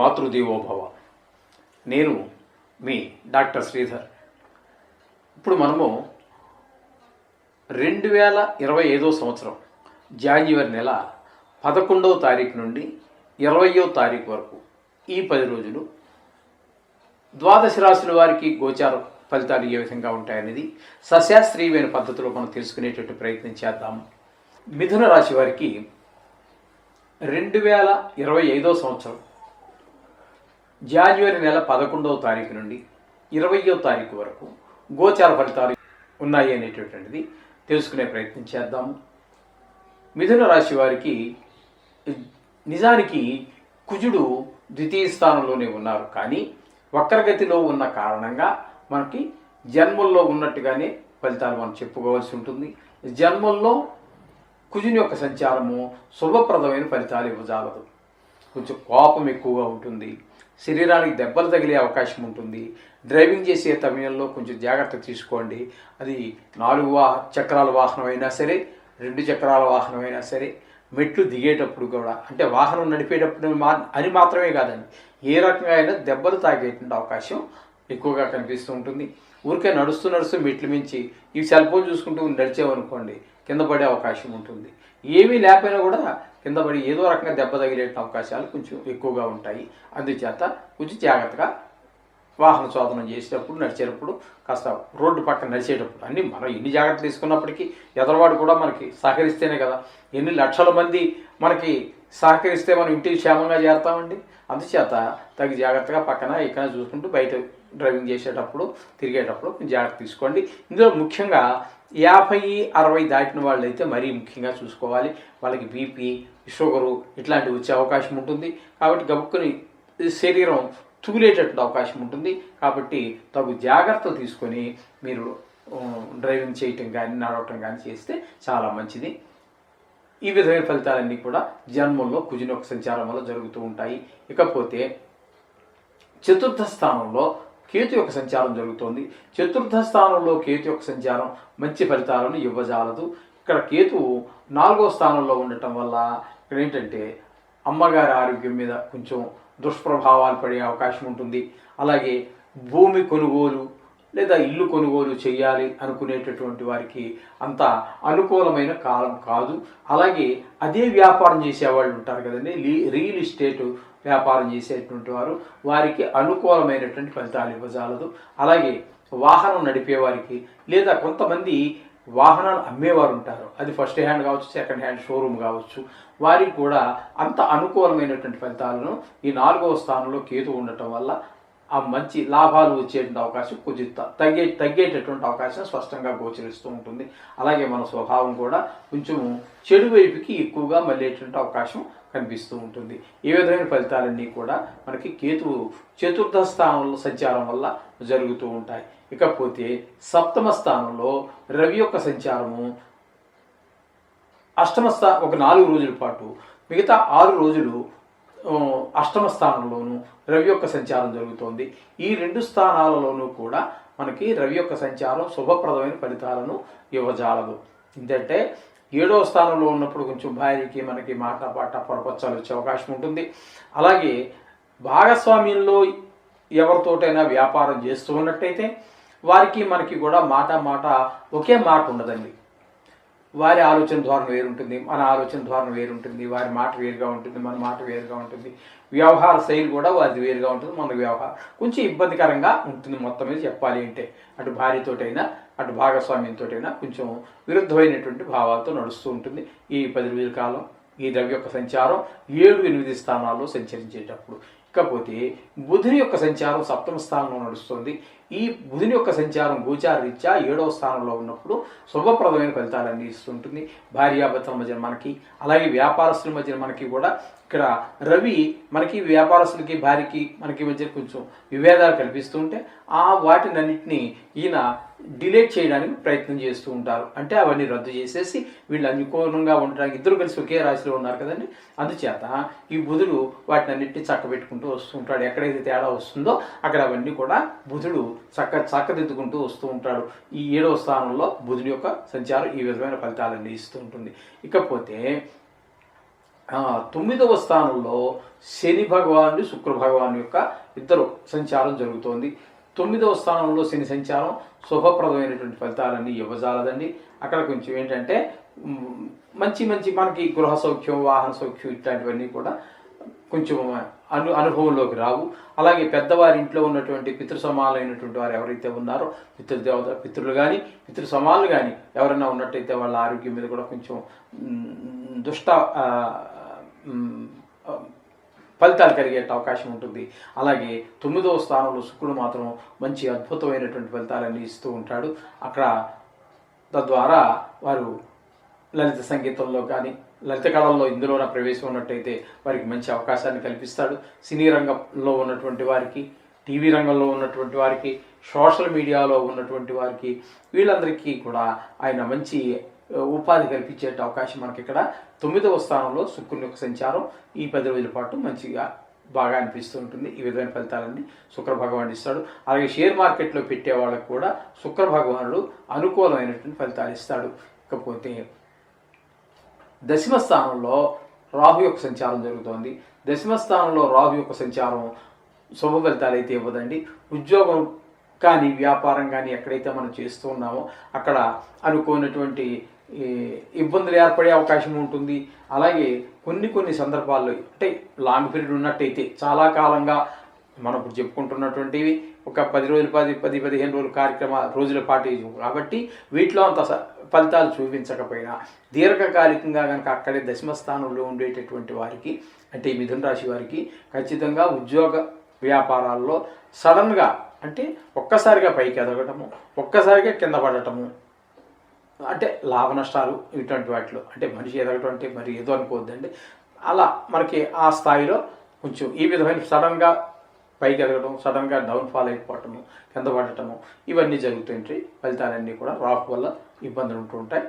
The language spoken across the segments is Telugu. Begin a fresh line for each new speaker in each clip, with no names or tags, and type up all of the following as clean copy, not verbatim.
మాతృదేవోభవ. నేను మీ డాక్టర్ శ్రీధర్. ఇప్పుడు మనము 2025 సంవత్సరం జాన్యువరి నెల 11వ తారీఖు నుండి 20వ తారీఖు వరకు ఈ 10 రోజులు ద్వాదశ రాశుల వారికి గోచార ఫలితాలు ఏ విధంగా ఉంటాయనేది సశాస్త్రీయమైన పద్ధతిలో మనం తెలుసుకునేటువంటి ప్రయత్నం చేద్దాము. మిథున రాశి వారికి 2025 సంవత్సరం జాన్యువరి నెల 11వ తారీఖు నుండి 20వ తారీఖు వరకు గోచార ఫలితాలు ఉన్నాయి అనేటటువంటిది తెలుసుకునే ప్రయత్నం చేద్దాము. మిథున రాశి వారికి నిజానికి కుజుడు ద్వితీయ స్థానంలోనే ఉన్నారు, కానీ వక్రగతిలో ఉన్న కారణంగా మనకి జన్మల్లో ఉన్నట్టుగానే ఫలితాలు మనం చెప్పుకోవాల్సి ఉంటుంది. జన్మల్లో కుజుని యొక్క సంచారము శుభప్రదమైన ఫలితాలు ఇవ్వజాలదు. కొంచెం కోపం ఎక్కువగా ఉంటుంది, శరీరానికి దెబ్బలు తగిలే అవకాశం ఉంటుంది. డ్రైవింగ్ చేసే సమయంలో కొంచెం జాగ్రత్త తీసుకోండి. అది 4 చక్రాల వాహనం అయినా సరే, 2 చక్రాల వాహనం అయినా సరే, మెట్లు దిగేటప్పుడు కూడా, అంటే వాహనం నడిపేటప్పుడు అని మాత్రమే కాదండి, ఏ రకంగా అయినా దెబ్బలు తాగేటువంటి అవకాశం ఎక్కువగా కనిపిస్తూ ఉంటుంది. ఊరికే నడుస్తూ మెట్లు మించి ఈ సెల్ ఫోన్ చూసుకుంటూ నడిచేవనుకోండి, కింద పడే అవకాశం ఉంటుంది. ఏమీ లేకపోయినా కూడా కింద పడి ఏదో రకంగా దెబ్బ తగిలే అవకాశాలు కొంచెం ఎక్కువగా ఉంటాయి. అందుచేత కొంచెం జాగ్రత్తగా వాహన శోధనం చేసేటప్పుడు, నడిచేటప్పుడు, కాస్త రోడ్డు పక్కన నడిచేటప్పుడు అన్నీ మనం ఎన్ని జాగ్రత్తలు తీసుకున్నప్పటికీ ఎదరవాడు కూడా మనకి సహకరిస్తేనే కదా. ఎన్ని లక్షల మంది మనకి సహకరిస్తే మనం ఇంటికి క్షేమంగా చేరుతామండి. అందుచేత తగి జాగ్రత్తగా పక్కన ఇక్కడ చూసుకుంటూ బయట డ్రైవింగ్ చేసేటప్పుడు, తిరిగేటప్పుడు జాగ్రత్త తీసుకోండి. ఇందులో ముఖ్యంగా 50-60 దాటిన వాళ్ళు అయితే మరీ ముఖ్యంగా చూసుకోవాలి. వాళ్ళకి బీపీ, షుగరు ఇట్లాంటివి వచ్చే అవకాశం ఉంటుంది. కాబట్టి గబుక్కుని శరీరం తూలేటటువంటి అవకాశం ఉంటుంది. కాబట్టి తగు జాగ్రత్తలు తీసుకొని మీరు డ్రైవింగ్ చేయటం కానీ, నడవటం కానీ చేస్తే చాలా మంచిది. ఈ విధమైన ఫలితాలన్నీ కూడా జన్మంలో కుజుని యొక్క సంచారం వల్ల జరుగుతూ ఉంటాయి. ఇకపోతే చతుర్థ స్థానంలో కేతు యొక్క సంచారం జరుగుతోంది. చతుర్థ స్థానంలో కేతు యొక్క సంచారం మంచి ఫలితాలను ఇవ్వజాలదు. ఇక్కడ కేతు 4వ స్థానంలో ఉండటం వల్ల ఇక్కడ ఏంటంటే అమ్మగారి ఆరోగ్యం మీద కొంచెం దుష్ప్రభావాలు పడే అవకాశం ఉంటుంది. అలాగే భూమి కొనుగోలు లేదా ఇల్లు కొనుగోలు చేయాలి అనుకునేటటువంటి వారికి అంత అనుకూలమైన కాలం కాదు. అలాగే అదే వ్యాపారం చేసేవాళ్ళు ఉంటారు కదండి, రియల్ ఎస్టేట్ వ్యాపారం చేసేటువంటి వారికి అనుకూలమైనటువంటి ఫలితాలు ఇవ్వజాలదు. అలాగే వాహనం నడిపేవారికి లేదా కొంతమంది వాహనాలు అమ్మేవారు ఉంటారు, అది ఫస్ట్ హ్యాండ్ కావచ్చు, సెకండ్ హ్యాండ్ షోరూమ్ కావచ్చు, వారికి కూడా అంత అనుకూలమైనటువంటి ఫలితాలను ఈ 4వ స్థానంలో కేతు ఉండటం వల్ల ఆ మంచి లాభాలు వచ్చేటువంటి అవకాశం కొంచెం తగ్గేటటువంటి అవకాశం స్పష్టంగా గోచరిస్తూ ఉంటుంది. అలాగే మన స్వభావం కూడా కొంచెం చెడు వైపుకి ఎక్కువగా మళ్ళేటువంటి అవకాశం కనిపిస్తూ ఉంటుంది. ఈ విధమైన ఫలితాలన్నీ కూడా మనకి కేతువు చతుర్థ స్థానంలో సంచారం వల్ల జరుగుతూ ఉంటాయి. ఇకపోతే సప్తమ స్థానంలో రవి యొక్క సంచారము ఒక 4 రోజుల పాటు, మిగతా 6 రోజులు అష్టమ స్థానంలోనూ రవి యొక్క సంచారం జరుగుతోంది. ఈ 2 స్థానాలలోనూ కూడా మనకి రవి యొక్క సంచారం శుభప్రదమైన ఫలితాలను ఇవ్వజాలదు. ఎందుకంటే 7వ స్థానంలో ఉన్నప్పుడు కొంచెం భార్యకి మనకి మాట పాట పొరపచ్చాలు వచ్చే అవకాశం ఉంటుంది. అలాగే భాగస్వామ్యంలో ఎవరితోటైనా వ్యాపారం చేస్తూ ఉన్నట్టయితే వారికి మనకి కూడా మాట ఒకే మాట ఉండదండి. వారి ఆలోచన ధోరణి వేరుంటుంది, మన ఆలోచన ధోరణి వేరుంటుంది, వారి మాట వేరుగా ఉంటుంది, మన మాట వేరుగా ఉంటుంది, వ్యవహార శైలి కూడా వారిది వేరుగా ఉంటుంది, మన వ్యవహారం కొంచెం ఇబ్బందికరంగా ఉంటుంది. మొత్తం మీద చెప్పాలి అంటే అటు భార్యతోటైనా అటు భాగస్వామ్యంతోటైనా కొంచెం విరుద్ధమైనటువంటి భావాలతో నడుస్తూ ఉంటుంది ఈ 10 రోజుల కాలం ఈ రవి యొక్క సంచారం 7-8 స్థానాల్లో సంచరించేటప్పుడు. ఇకపోతే బుధుని యొక్క సంచారం 7వ స్థానంలో నడుస్తుంది. ఈ బుధుని యొక్క సంచారం గోచార రీత్యా 7వ స్థానంలో ఉన్నప్పుడు శుభప్రదమైన ఫలితాలన్నీ ఇస్తుంటుంది. భార్యాభర్తల మధ్య మనకి, అలాగే వ్యాపారస్తుల మధ్య మనకి కూడా ఇక్కడ రవి మనకి వ్యాపారస్తులకి భార్యకి మనకి మధ్య కొంచెం విభేదాలు కల్పిస్తూ ఉంటే వాటినన్నింటినీ ఈయన డిలేట్ చేయడానికి ప్రయత్నం చేస్తూ ఉంటారు. అంటే అవన్నీ రద్దు చేసేసి వీళ్ళు అనుకూలంగా ఉండడానికి, ఇద్దరు కలిసి ఒకే రాశిలో ఉన్నారు కదండి, అందుచేత ఈ బుధుడు వాటిని అన్నింటినీ చక్కబెట్టుకుంటూ వస్తూ ఉంటాడు. ఎక్కడైతే తేడా వస్తుందో అక్కడ అవన్నీ కూడా బుధుడు చక్కదిద్దుకుంటూ వస్తూ ఉంటాడు. ఈ 7వ స్థానంలో బుధుడి యొక్క సంచారం ఈ విధమైన ఫలితాలన్నీ ఇస్తూ ఉంటుంది. ఇకపోతే 9వ స్థానంలో శని భగవానుడు శుక్ర భగవాను యొక్క ఇద్దరు సంచారం జరుగుతోంది. 9వ స్థానంలో శని సంచారం శుభప్రదమైనటువంటి ఫలితాలన్నీ ఇవ్వజాలదండి. అక్కడ కొంచెం ఏంటంటే మంచి మంచి మనకి గృహ సౌఖ్యం, వాహన సౌఖ్యం ఇట్లాంటివన్నీ కూడా కొంచెం అనుభవంలోకి రావు. అలాగే పెద్దవారి ఇంట్లో ఉన్నటువంటి పితృసమాలైనటువంటి వారు ఎవరైతే ఉన్నారో పితృదేవత పితృలు కానీ పితృసమాలు కానీ ఎవరైనా ఉన్నట్టయితే వాళ్ళ ఆరోగ్యం మీద కూడా కొంచెం దుష్ట ఫలితాలు కలిగే అవకాశం ఉంటుంది. అలాగే 9వ స్థానంలో శుక్రుడు మాత్రం మంచి అద్భుతమైనటువంటి ఫలితాలన్నీ ఇస్తూ ఉంటాడు. అక్కడ తద్వారా వారు లలిత సంగీతంలో కానీ లలిత కళల్లో ఇందులోన ప్రవేశం ఉన్నట్టయితే వారికి మంచి అవకాశాన్ని కల్పిస్తాడు. సినీ రంగంలో ఉన్నటువంటి వారికి, టీవీ రంగంలో ఉన్నటువంటి వారికి, సోషల్ మీడియాలో ఉన్నటువంటి వారికి వీళ్ళందరికీ కూడా ఆయన మంచి ఉపాధి కల్పించే అవకాశం మనకి ఇక్కడ 9వ స్థానంలో శుక్రుని యొక్క సంచారం ఈ 10 రోజుల పాటు మంచిగా బాగా అనిపిస్తూ ఉంటుంది. ఈ విధమైన ఫలితాలన్నీ శుక్ర భగవానుడు ఇస్తాడు. అలాగే షేర్ మార్కెట్లో పెట్టే వాళ్ళకు కూడా శుక్ర భగవానుడు అనుకూలమైనటువంటి ఫలితాలు ఇస్తాడు. ఇకపోతే 10వ స్థానంలో రాహు యొక్క సంచారం జరుగుతోంది. 10వ స్థానంలో రాహు యొక్క సంచారం శుభ ఫలితాలు అయితే ఇవ్వదండి. ఉద్యోగం కానీ వ్యాపారం కానీ ఎక్కడైతే మనం చేస్తూ ఉన్నామో అక్కడ అనుకోనటువంటి ఇబ్బందులు ఏర్పడే అవకాశం ఉంటుంది. అలాగే కొన్ని సందర్భాల్లో అంటే లాంగ్ పీరియడ్ ఉన్నట్టయితే చాలా కాలంగా మనం ఇప్పుడు చెప్పుకుంటున్నటువంటివి ఒక 10 రోజులు 10-15 రోజుల రోజుల పాటు కాబట్టి వీటిలో అంత ఫలితాలు చూపించకపోయినా దీర్ఘకాలికంగా కనుక అక్కడే 10వ స్థానంలో ఉండేటటువంటి వారికి అంటే ఈ మిథున రాశి వారికి ఖచ్చితంగా ఉద్యోగ వ్యాపారాల్లో సడన్గా అంటే ఒక్కసారిగా పైకి ఎదగటము, ఒక్కసారిగా కింద పడటము, అంటే లాభ నష్టాలు ఇటువంటి వాటిలో అంటే మనిషి ఎదగటం అంటే మరి ఏదో అనుకోవద్దండి. అలా మనకి ఆ స్థాయిలో కొంచెం ఈ విధమైన సడన్గా పైకి ఎదగడం, సడన్గా డౌన్ఫాల్ అయిపోవటము, కింద పడటము ఇవన్నీ జరుగుతుంటాయి. ఫలితాలన్నీ కూడా రాహు వల్ల ఇబ్బందులు ఉంటూ ఉంటాయి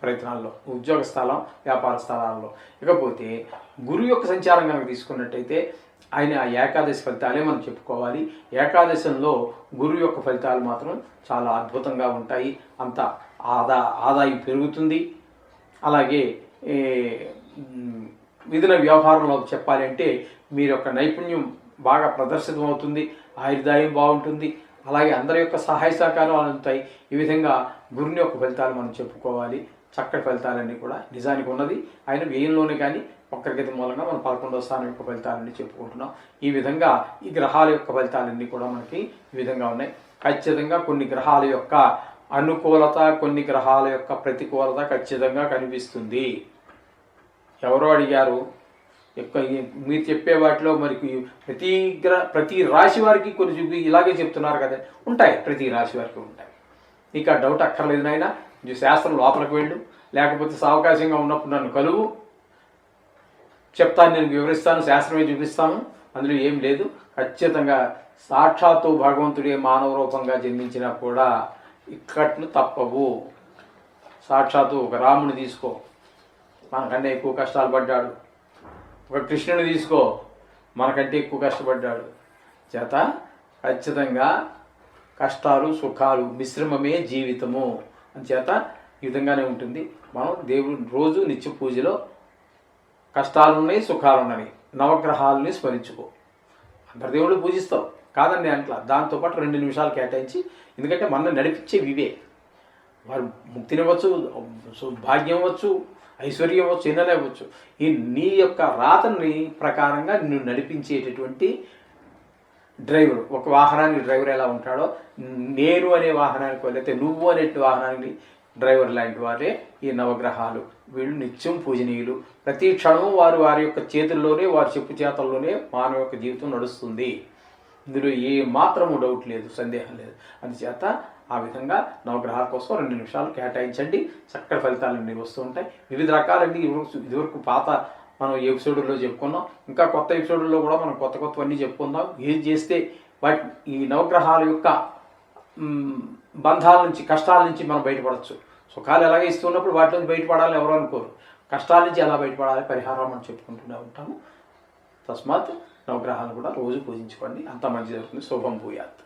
ప్రయత్నాల్లో, ఉద్యోగ స్థలం, వ్యాపార స్థలాల్లో. ఇకపోతే గురువు యొక్క సంచారం కనుక తీసుకున్నట్టయితే ఆయన ఆ ఏకాదశి ఫలితాలే మనం చెప్పుకోవాలి. ఏకాదశంలో గురువు యొక్క ఫలితాలు మాత్రం చాలా అద్భుతంగా ఉంటాయి. అంత ఆదాయం పెరుగుతుంది. అలాగే విధిన వ్యవహారంలో చెప్పాలి అంటే మీరు యొక్క నైపుణ్యం బాగా ప్రదర్శితం అవుతుంది, ఆయుర్దాయం బాగుంటుంది. అలాగే అందరి యొక్క సహాయ సహకారాలు అందుతాయి. ఈ విధంగా గురుని యొక్క ఫలితాలు మనం చెప్పుకోవాలి. చక్కటి ఫలితాలన్నీ కూడా నిజానికి ఉన్నది ఆయన వ్యయంలోనే కానీ ఒక్కరిగతి మూలంగా మనం 11వ స్థానం యొక్క ఫలితాలన్నీ చెప్పుకుంటున్నాం. ఈ విధంగా ఈ గ్రహాల యొక్క ఫలితాలన్నీ కూడా మనకి ఈ విధంగా ఉన్నాయి. ఖచ్చితంగా కొన్ని గ్రహాల యొక్క అనుకూలత, కొన్ని గ్రహాల యొక్క ప్రతికూలత ఖచ్చితంగా కనిపిస్తుంది. ఎవరో అడిగారు మీరు చెప్పే వాటిలో మరి ప్రతి రాశి వారికి కొన్ని ఇలాగే చెప్తున్నారు కదా. ఉంటాయి, ప్రతి రాశి వారికి ఉంటాయి. నీకు ఆ డౌట్ అక్కర్లేదు నాయన. శాస్త్రం లోపలికి వెళ్ళు, లేకపోతే సావకాశంగా ఉన్నప్పుడు నన్ను కలువు, చెప్తాను, నేను వివరిస్తాను, శాస్త్రమే చూపిస్తాను, అందులో ఏం లేదు. ఖచ్చితంగా సాక్షాత్తు భగవంతుడే మానవ రూపంగా జన్మించినా కూడా ఇక్కట్లు తప్పవు. సాక్షాత్తు ఒక రాముని తీసుకో, మనకంటే ఎక్కువ కష్టాలు పడ్డాడు. ఒక కృష్ణుని తీసుకో, మనకంటే ఎక్కువ కష్టపడ్డాడు. చేత ఖచ్చితంగా కష్టాలు సుఖాలు మిశ్రమమే జీవితము అని చేత ఈ విధంగానే ఉంటుంది. మనం దేవుడు రోజు నిత్య పూజలో కష్టాలున్నాయి, సుఖాలున్నాయి, నవగ్రహాలని స్మరించుకో. అందరి దేవుడు పూజిస్తావు కాదండి అంట్లా. దాంతోపాటు 2 నిమిషాలు కేటాయించి, ఎందుకంటే మనం నడిపించే వివే. వారు ముక్తినివ్వచ్చు, భాగ్యం అవ్వచ్చు, ఐశ్వర్యం అవ్వచ్చు, ఎన్ననే అవ్వచ్చు. ఈ నీ యొక్క రాతని ప్రకారంగా నిన్ను నడిపించేటటువంటి డ్రైవర్. ఒక వాహనానికి డ్రైవర్ ఎలా ఉంటాడో నేను అనే వాహనానికి లేకపోతే నువ్వు అనే వాహనానికి డ్రైవర్ లాంటి వారే ఈ నవగ్రహాలు. వీళ్ళు నిత్యం పూజనీయులు. ప్రతి క్షణము వారి యొక్క చేతుల్లోనే, వారి చెప్పు చేతల్లోనే మానవ యొక్క జీవితం నడుస్తుంది. ఇందులో ఏ మాత్రము డౌట్ లేదు, సందేహం లేదు. అందుచేత ఆ విధంగా నవగ్రహాల కోసం 2 నిమిషాలు కేటాయించండి. చక్కటి ఫలితాలన్నీ వస్తూ ఉంటాయి. వివిధ రకాలన్నీ ఇదివరకు పాత మనం ఎపిసోడ్లో చెప్పుకున్నాం. ఇంకా కొత్త ఎపిసోడ్లో కూడా మనం కొత్తవన్నీ చెప్పుకుందాం. ఏది చేస్తే వాటి ఈ నవగ్రహాల యొక్క బంధాల నుంచి, కష్టాల నుంచి మనం బయటపడవచ్చు. సుఖాలు ఎలాగ ఇస్తున్నప్పుడు వాటి నుంచి బయటపడాలని ఎవరు అనుకోరు. కష్టాల నుంచి ఎలా బయటపడాలి, పరిహారం మనం చెప్పుకుంటూనే ఉంటాము. తస్మాత్ నవగ్రహాలను కూడా రోజు పూజించుకోండి. అంత మంచి జరుగుతుంది. శుభం భూయాత్.